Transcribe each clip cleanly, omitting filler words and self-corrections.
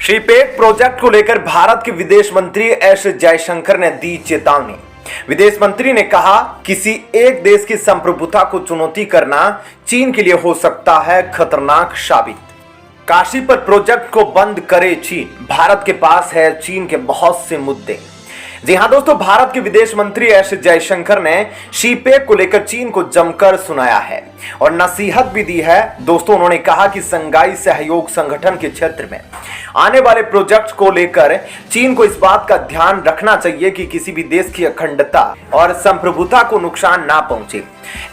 शीपेक project को लेकर भारत के विदेश मंत्री एस जयशंकर ने दी चेतावनी। विदेश मंत्री ने कहा, किसी एक देश की संप्रभुता को चुनौती करना चीन के लिए हो सकता है खतरनाक साबित। काशी पर प्रोजेक्ट को बंद करे चीन, भारत के पास है चीन के बहुत से मुद्दे। जी हां दोस्तों, भारत के विदेश मंत्री एस जयशंकर ने शीपेक को लेकर चीन को जमकर सुनाया है और नसीहत भी दी है। दोस्तों, उन्होंने कहा कि संघाई सहयोग संगठन के क्षेत्र में आने वाले प्रोजेक्ट को लेकर चीन को इस बात का ध्यान रखना चाहिए कि किसी भी देश की अखंडता और संप्रभुता को नुकसान ना पहुंचे।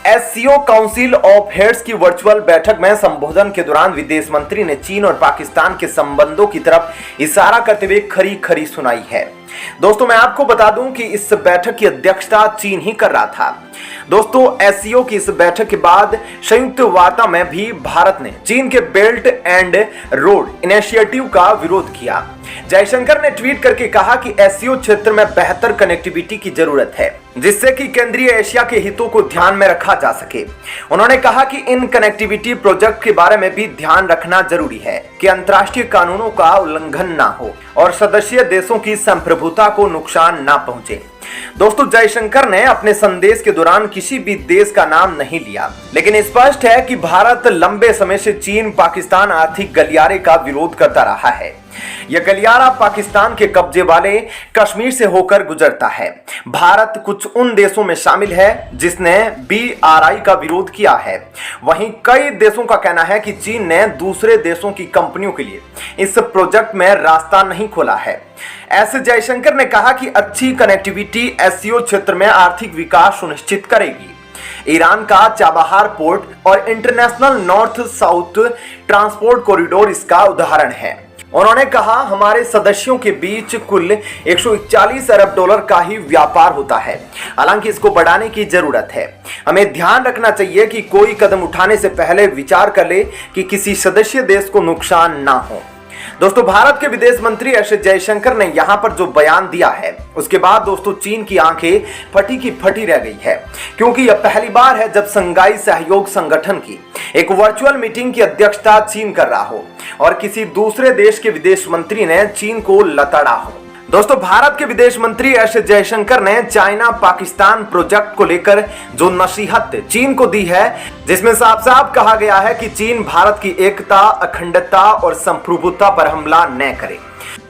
एससीओ काउंसिल ऑफ हेड्स की वर्चुअल बैठक में संबोधन के दौरान विदेश मंत्री ने चीन और पाकिस्तान के संबंधों की तरफ इशारा करते हुए खरी खरी सुनाई है। दोस्तों, मैं आपको बता दूं कि इस बैठक की अध्यक्षता चीन ही कर रहा था। दोस्तों, एससीओ की इस बैठक के बाद संयुक्त वार्ता में भी भारत ने चीन के बेल्ट एंड रोड इनिशिएटिव का विरोध किया। जयशंकर ने ट्वीट करके कहा कि एससीओ क्षेत्र में बेहतर कनेक्टिविटी की जरूरत है, जिससे कि केंद्रीय एशिया के हितों को ध्यान में रखा जा सके। उन्होंने कहा कि इन कनेक्टिविटी प्रोजेक्ट के बारे में भी ध्यान रखना जरूरी है कि अंतर्राष्ट्रीय कानूनों का उल्लंघन ना हो और सदस्य देशों की संप्रभुता को नुकसान ना पहुंचे। दोस्तों, जयशंकर ने अपने संदेश के दौरान किसी भी देश का नाम नहीं लिया, लेकिन स्पष्ट है कि भारत लंबे समय से चीन पाकिस्तान आर्थिक गलियारे का विरोध करता रहा है। यह गलियारा पाकिस्तान के कब्जे वाले कश्मीर से होकर गुजरता है। भारत कुछ उन देशों में शामिल है जिसने BRI का विरोध किया है। वहीं कई देशों का कहना है कि चीन ने दूसरे देशों की कंपनियों के लिए इस प्रोजेक्ट में रास्ता नहीं खोला है। ऐसे जयशंकर ने कहा कि अच्छी कनेक्टिविटी एससीओ क्षेत्र में आर्थिक विकास सुनिश्चित करेगी। ईरान का चाबहार पोर्ट और international north south transport corridor इसका उदाहरण है। उन्होंने कहा, हमारे सदस्यों के बीच कुल 141 अरब डॉलर का ही व्यापार होता है। हालांकि इसको बढ़ाने की जरूरत है। हमें ध्यान रखना चाहिए कि कोई कदम उठाने से पहले विचार कर ले कि किसी सदस्य देश को नुकसान ना हो। दोस्तों, भारत के विदेश मंत्री एस जयशंकर ने यहां पर जो बयान दिया है, उसके बाद दोस्तों चीन की आंखें फटी की फटी रह गई है, क्योंकि यह पहली बार है जब संघाई सहयोग संगठन की एक वर्चुअल मीटिंग की अध्यक्षता चीन कर रहा हो और किसी दूसरे देश के विदेश मंत्री ने चीन को लताड़ा हो। दोस्तों, भारत के विदेश मंत्री एस जयशंकर ने चाइना पाकिस्तान प्रोजेक्ट को लेकर जो नसीहत चीन को दी है, जिसमें साफ साफ कहा गया है कि चीन भारत की एकता, अखंडता और संप्रभुता पर हमला न करे।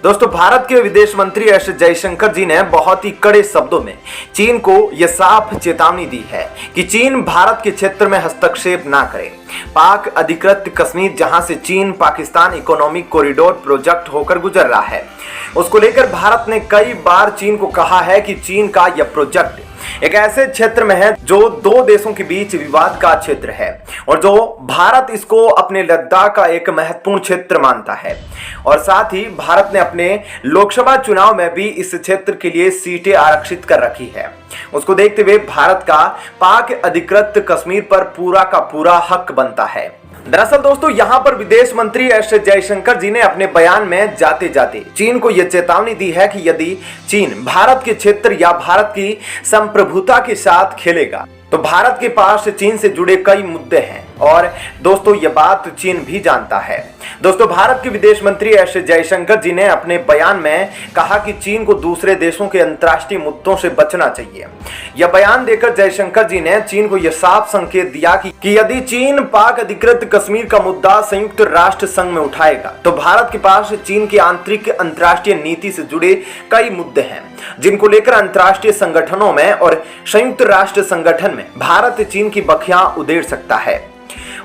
दोस्तों, भारत के विदेश मंत्री एस जयशंकर जी ने बहुत ही कड़े शब्दों में चीन को यह साफ चेतावनी दी है कि चीन भारत के क्षेत्र में हस्तक्षेप ना करे। पाक अधिकृत कश्मीर, जहां से चीन पाकिस्तान इकोनॉमिक कॉरिडोर प्रोजेक्ट होकर गुजर रहा है, उसको लेकर भारत ने कई बार चीन को कहा है कि चीन का यह प्रोजेक्ट एक ऐसे क्षेत्र में है जो दो देशों के बीच विवाद का क्षेत्र है और जो भारत इसको अपने लद्दाख का एक महत्वपूर्ण क्षेत्र मानता है। और साथ ही भारत ने अपने लोकसभा चुनाव में भी इस क्षेत्र के लिए सीटें आरक्षित कर रखी है। उसको देखते हुए भारत का पाक अधिकृत कश्मीर पर पूरा का पूरा हक बनता है। दरअसल दोस्तों, यहां पर विदेश मंत्री एस जयशंकर जी ने अपने बयान में जाते जाते चीन को यह चेतावनी दी है कि यदि चीन भारत के क्षेत्र या भारत की संप्रभुता के साथ खेलेगा तो भारत के पास चीन से जुड़े कई मुद्दे हैं और दोस्तों यह बात चीन भी जानता है। दोस्तों, भारत के विदेश मंत्री एस जयशंकर जी ने अपने बयान में कहा कि चीन को दूसरे देशों के अंतर्राष्ट्रीय मुद्दों से बचना चाहिए। यह बयान देकर जयशंकर जी ने चीन को यह साफ संकेत दिया कि यदि चीन पाक अधिकृत कश्मीर का मुद्दा संयुक्त राष्ट्र संघ में उठाएगा तो भारत के पास चीन की आंतरिक अंतर्राष्ट्रीय नीति से जुड़े कई मुद्दे हैं, जिनको लेकर अंतर्राष्ट्रीय संगठनों में और संयुक्त राष्ट्र संगठन में भारत चीन की बखियां उधेड़ सकता है।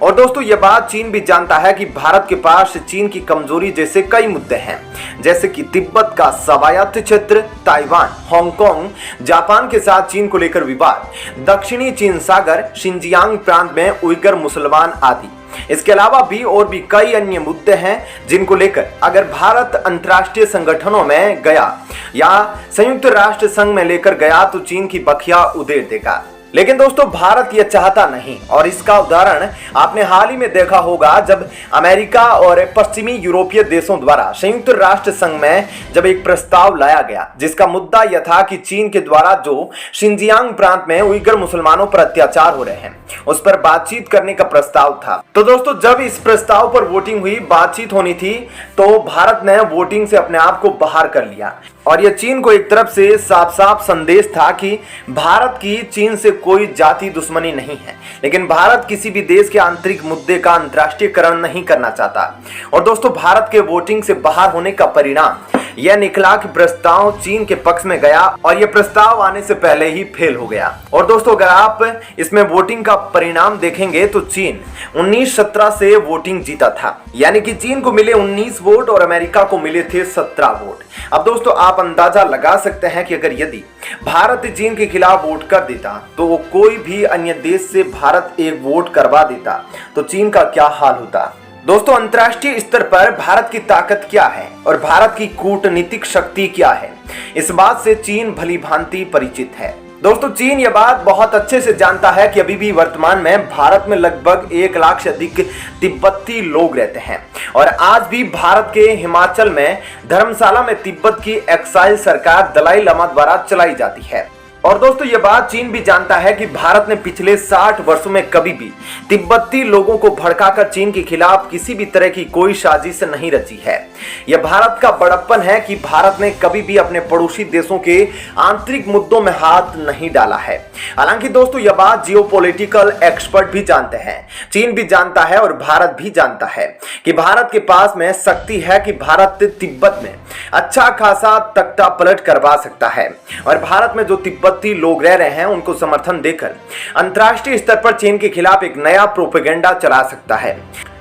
और दोस्तों, यह बात चीन भी जानता है कि भारत के पास चीन की कमजोरी जैसे कई मुद्दे हैं, जैसे कि तिब्बत का स्वायत्त क्षेत्र, ताइवान, हांगकांग, जापान के साथ चीन को लेकर विवाद, दक्षिणी चीन सागर, शिनजियांग प्रांत में उइगर मुसलमान आदि। इसके अलावा भी और भी कई अन्य मुद्दे हैं जिनको लेकर अगर भारत अंतर्राष्ट्रीय संगठनों में गया या संयुक्त राष्ट्र संघ में लेकर गया तो चीन की बखिया उधेड़ देगा। लेकिन दोस्तों भारत यह चाहता नहीं और इसका उदाहरण आपने हाल ही में देखा होगा जब अमेरिका और पश्चिमी यूरोपीय देशों द्वारा संयुक्त राष्ट्र संघ में जब एक प्रस्ताव लाया गया जिसका मुद्दा यह था कि चीन के द्वारा जो शिनजियांग प्रांत में उइगर मुसलमानों पर अत्याचार हो रहे हैं उस पर बातचीत करने का प्रस्ताव था। तो दोस्तों जब इस प्रस्ताव पर वोटिंग हुई, बातचीत होनी थी, तो भारत ने वोटिंग से अपने आप को बाहर कर लिया और यह चीन को एक तरफ से साफ साफ संदेश था कि भारत की चीन से कोई जाति दुश्मनी नहीं है, लेकिन भारत किसी भी देश के आंतरिक मुद्दे का अंतर्राष्ट्रीयकरण नहीं करना चाहता। और दोस्तों भारत के वोटिंग से बाहर होने का परिणाम यह निकला कि प्रस्ताव चीन के पक्ष में गया और यह प्रस्ताव आने से पहले ही फेल हो गया। और दोस्तों अगर आप इसमें वोटिंग का परिणाम देखेंगे तो चीन 1917 से वोटिंग जीता था, यानी कि चीन को मिले 19 वोट और अमेरिका को मिले थे 17 वोट। अब दोस्तों आप अंदाजा लगा सकते हैं कि अगर यदि भारत चीन के खिलाफ वोट कर देता तो कोई भी अन्य देश से भारत एक वोट करवा देता तो चीन का क्या हाल होता। दोस्तों अंतर्राष्ट्रीय स्तर पर भारत की ताकत क्या है और भारत की कूटनीतिक शक्ति क्या है, इस बात से चीन भली भांति परिचित है। दोस्तों चीन यह बात बहुत अच्छे से जानता है कि अभी भी वर्तमान में भारत में लगभग 1 लाख से अधिक तिब्बती लोग रहते हैं और आज भी भारत के हिमाचल में धर्मशाला में तिब्बत की एक्साइल सरकार दलाई लामा द्वारा चलाई जाती है। और दोस्तों ये बात चीन भी जानता है कि भारत ने पिछले 60 वर्षों में कभी भी तिब्बती लोगों को भड़काकर चीन के खिलाफ किसी भी तरह की कोई साजिश नहीं रची है। यह भारत का बड़प्पन है कि भारत ने कभी भी अपने पड़ोसी देशों के आंतरिक मुद्दों में हाथ नहीं डाला है। हालांकि दोस्तों यह बात जियोपॉलिटिकल एक्सपर्ट भी जानते हैं, चीन भी जानता है और भारत भी जानता है कि भारत के पास में शक्ति है कि भारत तिब्बत में अच्छा खासा तख्ता पलट करवा सकता है और भारत में जो तिब्बती लोग रह रहे हैं उनको समर्थन देकर अंतर्राष्ट्रीय स्तर पर चीन के खिलाफ एक नया प्रोपेगेंडा चला सकता है।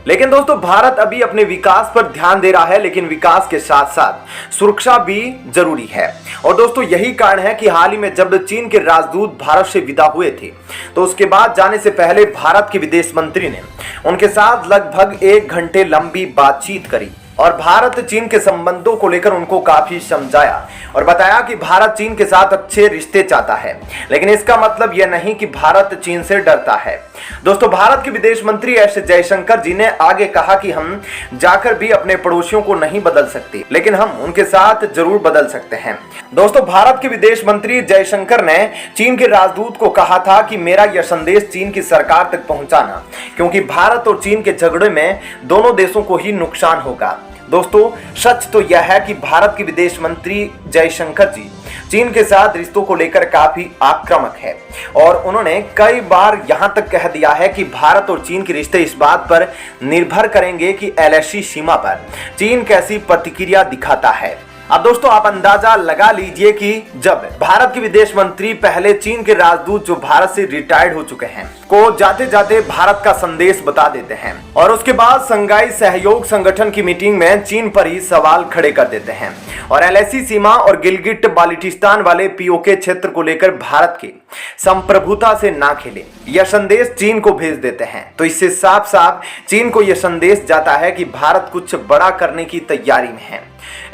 लेकिन दोस्तों भारत अभी अपने विकास पर ध्यान दे रहा है, लेकिन विकास के साथ साथ सुरक्षा भी जरूरी है। और दोस्तों यही कारण है कि हाल ही में जब चीन के राजदूत भारत से विदा हुए थे तो उसके बाद जाने से पहले भारत के विदेश मंत्री ने उनके साथ लगभग 1 घंटे लंबी बातचीत करी और भारत चीन के संबंधों को लेकर उनको काफी समझाया और बताया कि भारत चीन के साथ अच्छे रिश्ते चाहता है, लेकिन इसका मतलब यह नहीं कि भारत चीन से डरता है। दोस्तों भारत के विदेश मंत्री एस जयशंकर जी ने आगे कहा कि हम जाकर भी अपने पड़ोसियों को नहीं बदल सकते, लेकिन हम उनके साथ जरूर बदल सकते हैं। दोस्तों भारत के विदेश मंत्री जयशंकर ने चीन के राजदूत को कहा था कि मेरा यह संदेश चीन की सरकार तक पहुंचाना, क्योंकि भारत और चीन के झगड़े में दोनों देशों को ही नुकसान होगा। दोस्तों सच तो यह है कि भारत के विदेश मंत्री जयशंकर जी चीन के साथ रिश्तों को लेकर काफी आक्रामक है और उन्होंने कई बार यहां तक कह दिया है कि भारत और चीन के रिश्ते इस बात पर निर्भर करेंगे कि एलएसी सीमा पर चीन कैसी प्रतिक्रिया दिखाता है। अब दोस्तों आप अंदाजा लगा लीजिए कि जब भारत के विदेश मंत्री पहले चीन के राजदूत जो भारत से रिटायर्ड हो चुके हैं को जाते जाते भारत का संदेश बता देते हैं और उसके बाद संघाई सहयोग संगठन की मीटिंग में चीन पर ही सवाल खड़े कर देते हैं और एलएसी सीमा और गिलगिट बाल्टिस्तान वाले पीओके क्षेत्र को लेकर भारत के संप्रभुता से ना खेले, यह संदेश चीन को भेज देते हैं। तो इससे साफ साफ चीन को यह संदेश जाता है कि भारत कुछ बड़ा करने की तैयारी में है।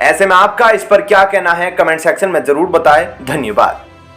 ऐसे में आपका इस पर क्या कहना है कमेंट सेक्शन में जरूर बताएं। धन्यवाद।